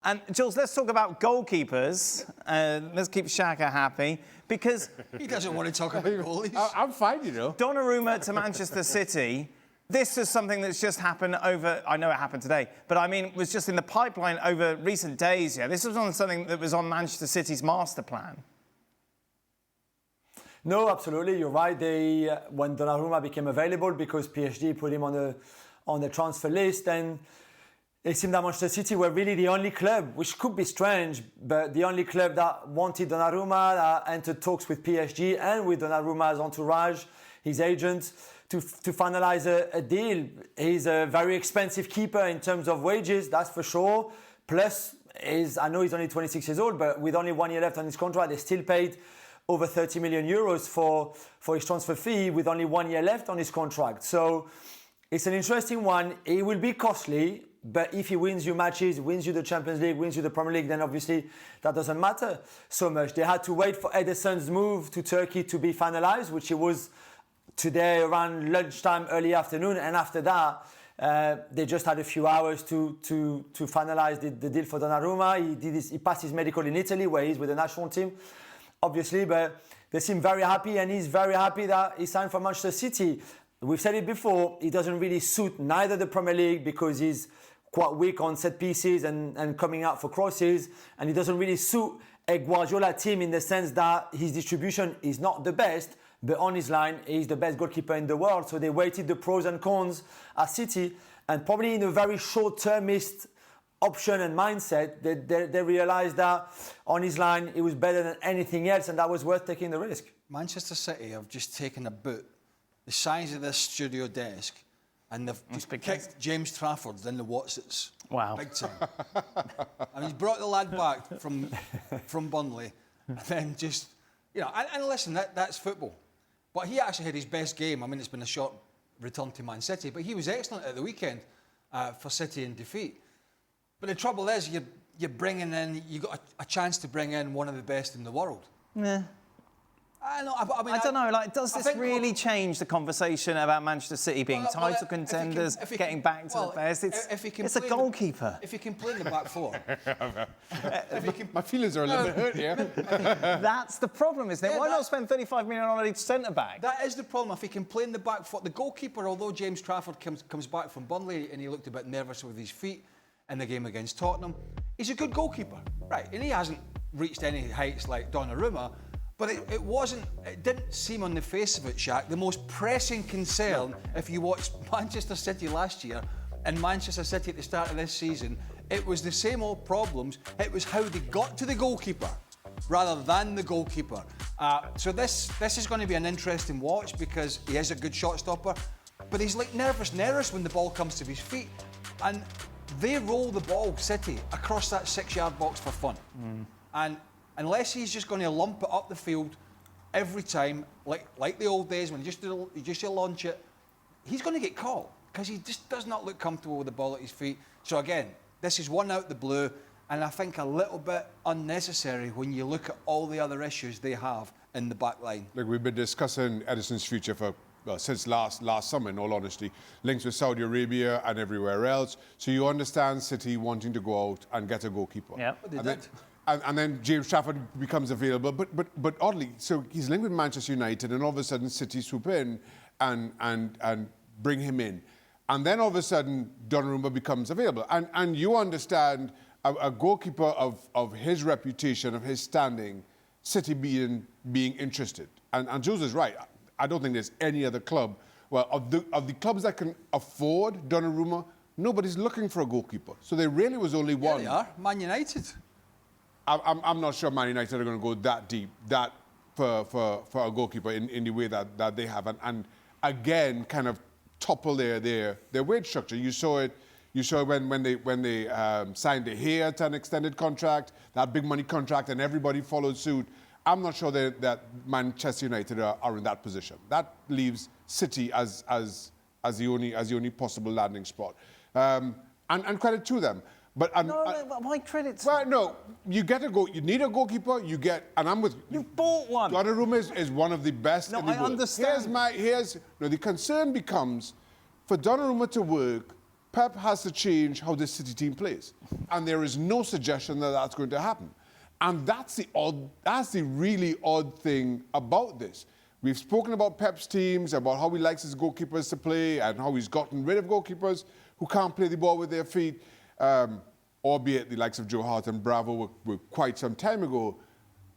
And Jules, let's talk about goalkeepers. Let's keep Xhaka happy because he doesn't want to talk about goalies. I'm fine, you know. Donnarumma to Manchester City. This is something that's just happened over. I know it happened today, but I mean, it was just in the pipeline over recent days. Yeah, this was on something that was on Manchester City's master plan. No, absolutely, you're right. When Donnarumma became available, because PSG put him on the transfer list, and it seemed that Manchester City were really the only club, which could be strange, but the only club that wanted Donnarumma, that entered talks with PSG and with Donnarumma's entourage, his agents, to finalise a deal. He's a very expensive keeper in terms of wages, that's for sure. Plus, I know he's only 26 years old, but with only 1 year left on his contract, they still paid over 30 million euros for his transfer fee with only 1 year left on his contract. So it's an interesting one. It will be costly, but if he wins you matches, wins you the Champions League, wins you the Premier League, then obviously that doesn't matter so much. They had to wait for Ederson's move to Turkey to be finalised, which it was today around lunchtime, early afternoon, and after that, they just had a few hours to finalise the deal for Donnarumma. He passed his medical in Italy, where he's with the national team, obviously, but they seem very happy, and he's very happy that he signed for Manchester City. We've said it before, he doesn't really suit neither the Premier League because he's quite weak on set pieces and coming out for crosses, and he doesn't really suit a Guardiola team in the sense that his distribution is not the best, but on his line, he's the best goalkeeper in the world. So they weighted the pros and cons at City, and probably in a very short-termist option and mindset, they realised that on his line, it was better than anything else, and that was worth taking the risk. Manchester City have just taken a boot the size of this studio desk, and they've just kicked James Trafford in the Watsits. Wow. Big time. And he's brought the lad back from Burnley, and then just, you know, and listen, that's football. But he actually had his best game. I mean, it's been a short return to Man City, but he was excellent at the weekend for City in defeat. But the trouble is, you're bringing in, you got a chance to bring in one of the best in the world. Yeah. I know. I mean, I don't know. Like, does this really change the conversation about Manchester City being title contenders, getting back to the best? It's a goalkeeper. If you can play in the back four. My feelings are a little bit hurt here. That's the problem, isn't it? Why not spend 35 million on a centre back? That is the problem. If he can play in the back foot, the goalkeeper, although James Trafford comes back from Burnley and he looked a bit nervous with his feet in the game against Tottenham, he's a good goalkeeper, right? And he hasn't reached any heights like Donnarumma. But it didn't seem on the face of it, Shaq, the most pressing concern, if you watched Manchester City last year and Manchester City at the start of this season, it was the same old problems. It was how they got to the goalkeeper rather than the goalkeeper. So this is going to be an interesting watch because he is a good shot stopper, but he's like nervous when the ball comes to his feet. And they roll the ball, City, across that 6-yard box for fun. And unless he's just going to lump it up the field every time, like the old days when you just launch it, he's going to get caught because he just does not look comfortable with the ball at his feet. So again, this is one out the blue, and I think a little bit unnecessary when you look at all the other issues they have in the back line. Look, we've been discussing Ederson's future since last summer, in all honesty, links with Saudi Arabia and everywhere else. So you understand City wanting to go out and get a goalkeeper. Yeah, but they did. And then James Trafford becomes available, but oddly, so he's linked with Manchester United, and all of a sudden City swoop in and bring him in, and then all of a sudden Donnarumma becomes available, and you understand a goalkeeper of his reputation, of his standing, City being interested, and Jules is right. I don't think there's any other club. Well, of the clubs that can afford Donnarumma, nobody's looking for a goalkeeper. So there really was only one. Yeah, they are. Man United. I'm not sure Man United are going to go that deep, for a goalkeeper in the way that they have, and again kind of topple their wage structure. You saw it when they signed De Gea to an extended contract, that big money contract, and everybody followed suit. I'm not sure that Manchester United are in that position. That leaves City as the only possible landing spot, and credit to them. But why credit? Well, no, you need a goalkeeper. And I'm with you. You bought one. Donnarumma is one of the best. No, in the I world. understand. The concern becomes for Donnarumma to work. Pep has to change how this City team plays. And there is no suggestion that that's going to happen. And that's the really odd thing about this. We've spoken about Pep's teams, about how he likes his goalkeepers to play and how he's gotten rid of goalkeepers who can't play the ball with their feet, albeit the likes of Joe Hart and Bravo were quite some time ago.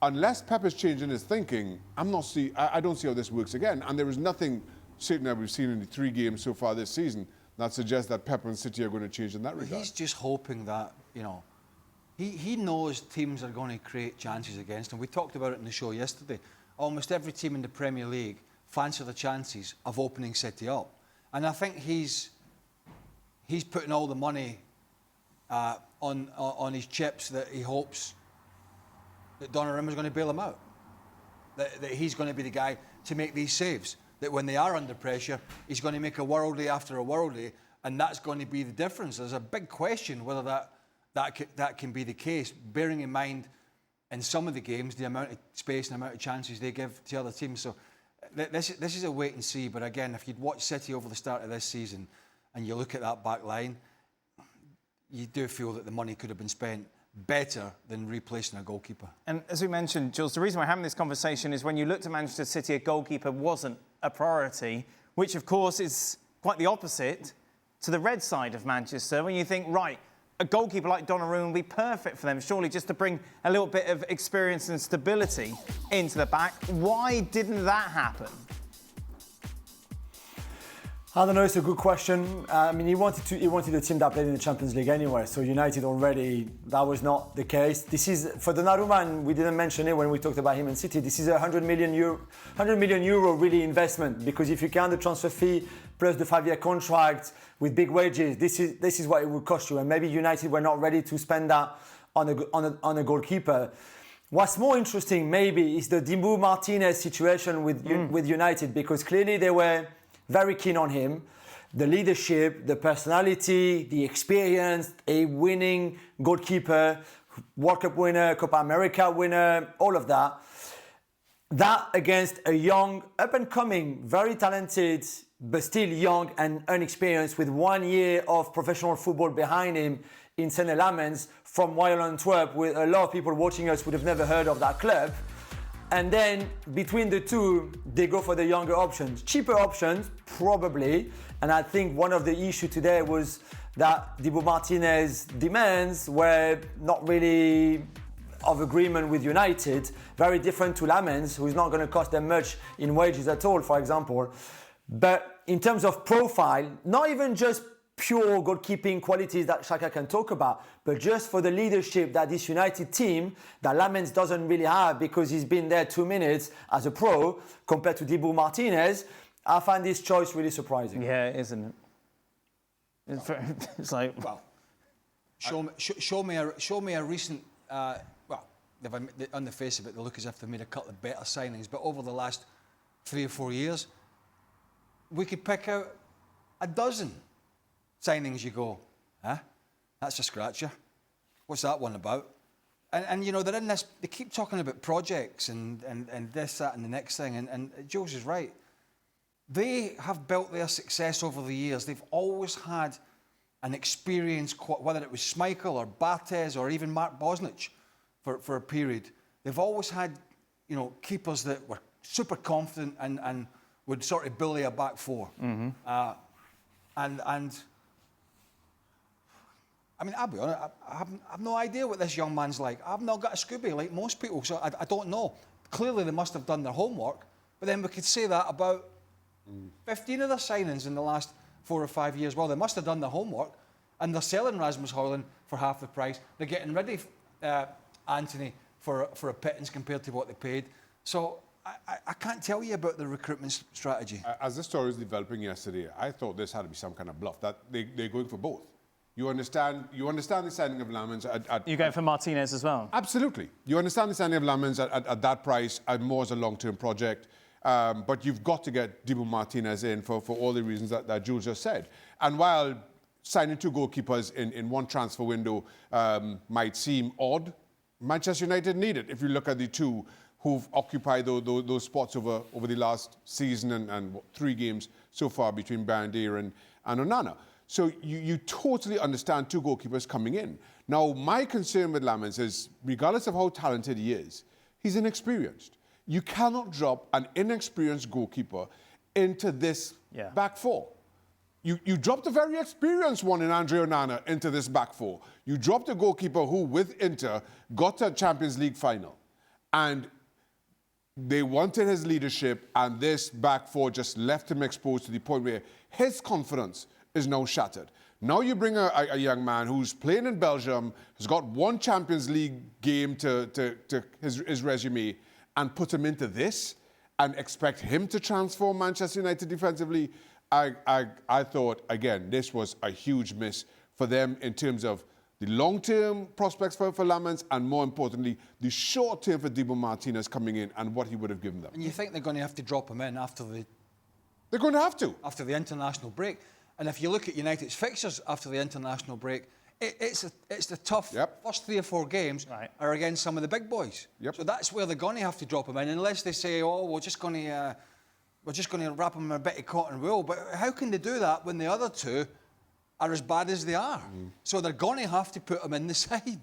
Unless Pep is changing his thinking, I don't see how this works again. And there is nothing, certainly that we've seen in the 3 games so far this season, that suggests that Pep and City are going to change in that regard. He's just hoping that, he knows teams are going to create chances against him. We talked about it in the show yesterday. Almost every team in the Premier League fancy the chances of opening City up. And I think he's putting all the money on his chips that he hopes that Donnarumma is going to bail him out. That he's going to be the guy to make these saves. That when they are under pressure, he's going to make a worldie after a worldie, and that's going to be the difference. There's a big question whether that can be the case, bearing in mind in some of the games the amount of space and the amount of chances they give to other teams. So this is a wait and see. But again, if you'd watched City over the start of this season and you look at that back line, you do feel that the money could have been spent better than replacing a goalkeeper. And as we mentioned, Jules, the reason we're having this conversation is when you looked at Manchester City, a goalkeeper wasn't a priority, which of course is quite the opposite to the red side of Manchester. When you think, right, a goalkeeper like Donnarumma would be perfect for them, surely just to bring a little bit of experience and stability into the back. Why didn't that happen? I don't know, it's a good question. I mean, he wanted a team that played in the Champions League anyway, so United already, that was not the case. This is, for Donnarumma, and we didn't mention it when we talked about him in City, this is a 100 million euro really investment, because if you count the transfer fee plus the 5-year contract with big wages, this is what it would cost you, and maybe United were not ready to spend that on a goalkeeper. What's more interesting maybe is the Dibu Martinez situation with United, because clearly they were very keen on him. The leadership, the personality, the experience, a winning goalkeeper, World Cup winner, Copa America winner, all of that. That against a young, up-and-coming, very talented, but still young and inexperienced with 1 year of professional football behind him in Saint-Lamens from Royal Antwerp, with a lot of people watching us would have never heard of that club. And then between the two, they go for the younger options. Cheaper options, probably. And I think one of the issues today was that Dibu Martinez's demands were not really of agreement with United. Very different to Lamens, who is not going to cost them much in wages at all, for example. But in terms of profile, not even just pure goalkeeping qualities that Xhaka can talk about, but just for the leadership that this United team, that Lamens doesn't really have because he's been there 2 minutes as a pro compared to Dibu Martinez, I find this choice really surprising. Yeah, isn't it? It's like, well, show me a recent. On the face of it, they look as if they've made a couple of better signings, but over the last 3 or 4 years, we could pick out a dozen signings. You go, huh? That's a scratcher. What's that one about? And they're in this, they keep talking about projects and this, that, and the next thing. And Jules is right. They have built their success over the years. They've always had an experience, whether it was Schmeichel or Barthez or even Mark Bosnich for a period. They've always had, keepers that were super confident and would sort of bully a back four. Mm-hmm. I mean, I'll be honest, I have no idea what this young man's like. I've not got a Scooby like most people, so I don't know. Clearly, they must have done their homework, but then we could say that about 15 of their signings in the last 4 or 5 years. Well, they must have done their homework, and they're selling Rasmus Højlund for half the price. They're getting rid of Anthony for a pittance compared to what they paid. So I can't tell you about the recruitment strategy. As the story was developing yesterday, I thought this had to be some kind of bluff, that they're going for both. You understand the signing of Lamens at... You going for Martinez as well? Absolutely. You understand the signing of Lamens at that price, and more as a long-term project. But you've got to get Dibu Martinez in for all the reasons that Jules just said. And while signing 2 goalkeepers in one transfer window might seem odd, Manchester United need it. If you look at the 2 who've occupied those spots over the last season and 3 games so far between Bandier and Onana. So you totally understand two goalkeepers coming in. Now, my concern with Lamens is, regardless of how talented he is, he's inexperienced. You cannot drop an inexperienced goalkeeper into this back four. You dropped a very experienced one in Andre Onana into this back four. You dropped a goalkeeper who, with Inter, got to a Champions League final. And they wanted his leadership, and this back four just left him exposed to the point where his confidence is now shattered. Now you bring a young man who's playing in Belgium, has got one Champions League game to his resume, and put him into this and expect him to transform Manchester United defensively. I thought, again, this was a huge miss for them in terms of the long-term prospects for Lamens, and more importantly, the short-term for Dibu Martinez coming in and what he would have given them. And you think they're going to have to drop him in after the... They're going to have to. After the international break. And if you look at United's fixtures after the international break, it's the tough first 3 or 4 games are against some of the big boys. So that's where they're going to have to drop him in, unless they say, oh, we're just going to wrap him in a bit of cotton wool. But how can they do that when the other two are as bad as they are? So they're going to have to put him in the side.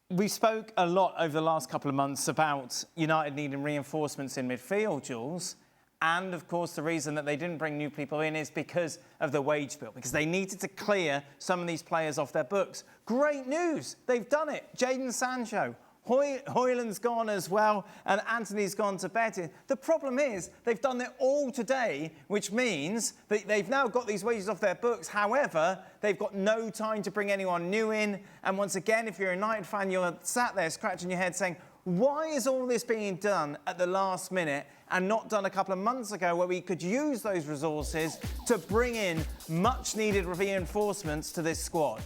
We spoke a lot over the last couple of months about United needing reinforcements in midfield, Jules. And, of course, the reason that they didn't bring new people in is because of the wage bill, because they needed to clear some of these players off their books. Great news. They've done it. Jadon Sancho. Højlund's gone as well, and Anthony's gone to Betis. The problem is they've done it all today, which means that they've now got these wages off their books. However, they've got no time to bring anyone new in. And once again, if you're a United fan, you're sat there scratching your head saying, why is all this being done at the last minute and not done a couple of months ago, where we could use those resources to bring in much-needed reinforcements to this squad?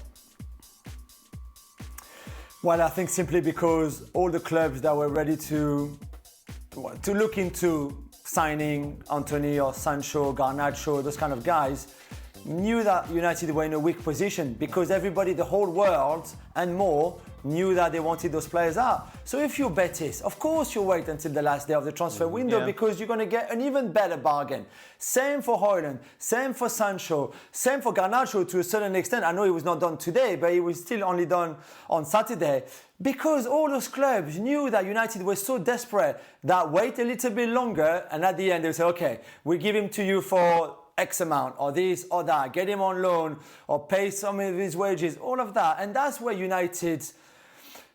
Well, I think simply because all the clubs that were ready to look into signing Anthony or Sancho, Garnacho, those kind of guys, knew that United were in a weak position, because everybody, the whole world and more, knew that they wanted those players out. So if you're Betis, of course you wait until the last day of the transfer window, because you're going to get an even better bargain. Same for Højlund, same for Sancho, same for Garnacho to a certain extent. I know it was not done today, but it was still only done on Saturday. Because all those clubs knew that United was so desperate that wait a little bit longer, and at the end they say, okay, we'll give him to you for X amount, or this or that, get him on loan, or pay some of his wages, all of that. And that's where United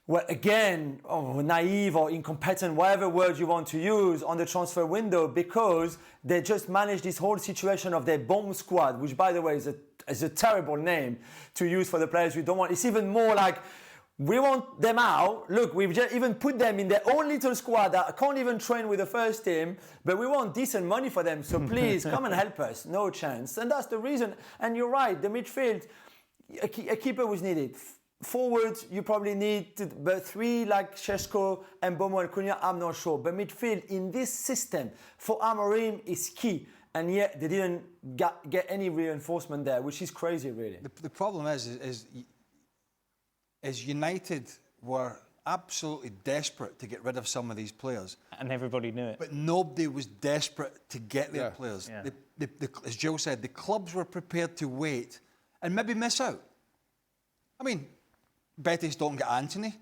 were, again, naive or incompetent, whatever word you want to use, on the transfer window, because they just managed this whole situation of their bomb squad, which, by the way, is a terrible name to use for the players we don't want. It's even more like, we want them out. Look, we've just even put them in their own little squad that can't even train with the first team, but we want decent money for them. So please, come and help us. No chance. And that's the reason. And you're right, the midfield, a keeper was needed. Forwards, you probably need, but 3 like Šeško and Bomo and Cunha, I'm not sure. But midfield in this system for Amorim is key. And yet they didn't get any reinforcement there, which is crazy, really. The problem is United were absolutely desperate to get rid of some of these players. And everybody knew it. But nobody was desperate to get their players. Yeah. As Joe said, the clubs were prepared to wait and maybe miss out. I mean, Betis don't get Anthony,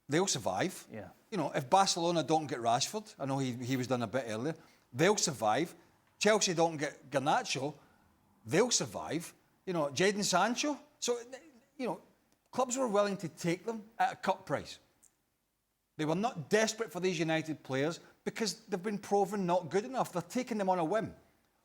they'll survive. Yeah. You know, if Barcelona don't get Rashford, I know he was done a bit earlier, they'll survive. Chelsea don't get Garnacho, they'll survive. You know, Jadon Sancho. So, you know, clubs were willing to take them at a cut price. They were not desperate for these United players because they've been proven not good enough. They're taking them on a whim,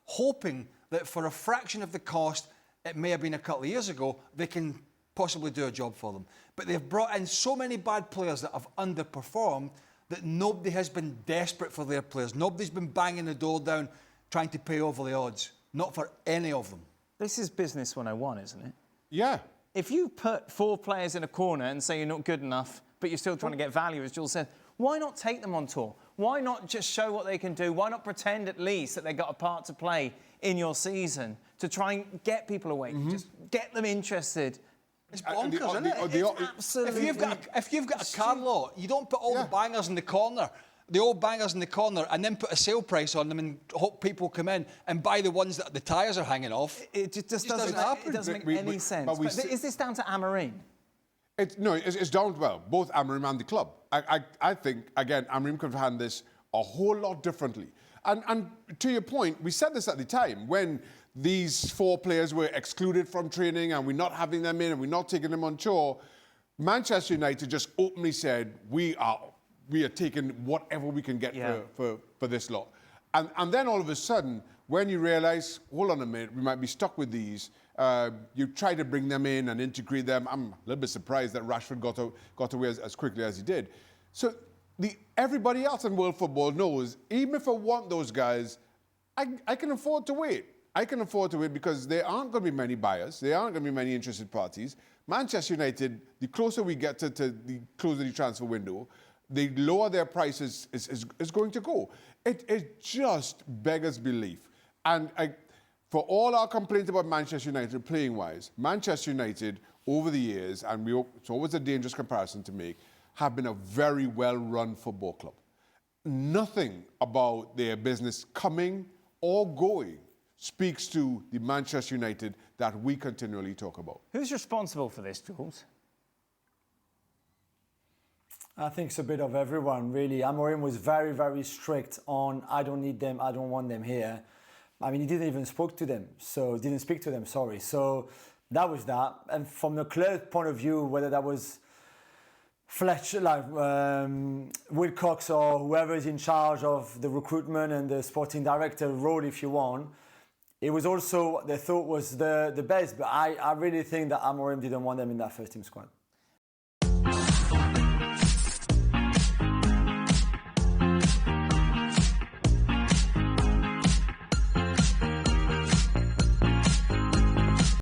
hoping that for a fraction of the cost it may have been a couple of years ago, they can possibly do a job for them. But they've brought in so many bad players that have underperformed that nobody has been desperate for their players. Nobody's been banging the door down trying to pay over the odds. Not for any of them. This is business 101, isn't it? Yeah. If you put 4 players in a corner and say you're not good enough, but you're still trying to get value, as Jules said, why not take them on tour? Why not just show what they can do? Why not pretend at least that they've got a part to play in your season to try and get people away, just get them interested? It's bonkers, isn't it? Absolutely. If you've got a card lot, you don't put all the bangers in the corner the old bangers in the corner and then put a sale price on them and hope people come in and buy the ones that the tyres are hanging off. It just doesn't happen. It doesn't make any sense. But is this down to Amorim? It's down to, well, both Amorim and the club. I think, again, Amorim could have handled this a whole lot differently. And to your point, we said this at the time, when these 4 players were excluded from training and we're not having them in and we're not taking them on tour, Manchester United just openly said, we are taking whatever we can get for this lot. And then all of a sudden, when you realise, hold on a minute, we might be stuck with these, you try to bring them in and integrate them. I'm a little bit surprised that Rashford got away as quickly as he did. So everybody else in world football knows, even if I want those guys, I can afford to wait. I can afford to wait because there aren't going to be many buyers. There aren't going to be many interested parties. Manchester United, the closer we get to the closer the transfer window, the lower their prices is going to go. It just beggars belief. And for all our complaints about Manchester United playing-wise, Manchester United, over the years, and it's always a dangerous comparison to make, have been a very well-run football club. Nothing about their business coming or going speaks to the Manchester United that we continually talk about. Who's responsible for this, Jules? I think it's a bit of everyone, really. Amorim was very, very strict on, I don't need them, I don't want them here. I mean, he didn't even speak to them, sorry. So that was that. And from the club point of view, whether that was Fletcher, Wilcox or whoever is in charge of the recruitment and the sporting director role, if you want, it was also what they thought was the best. But I really think that Amorim didn't want them in that first team squad.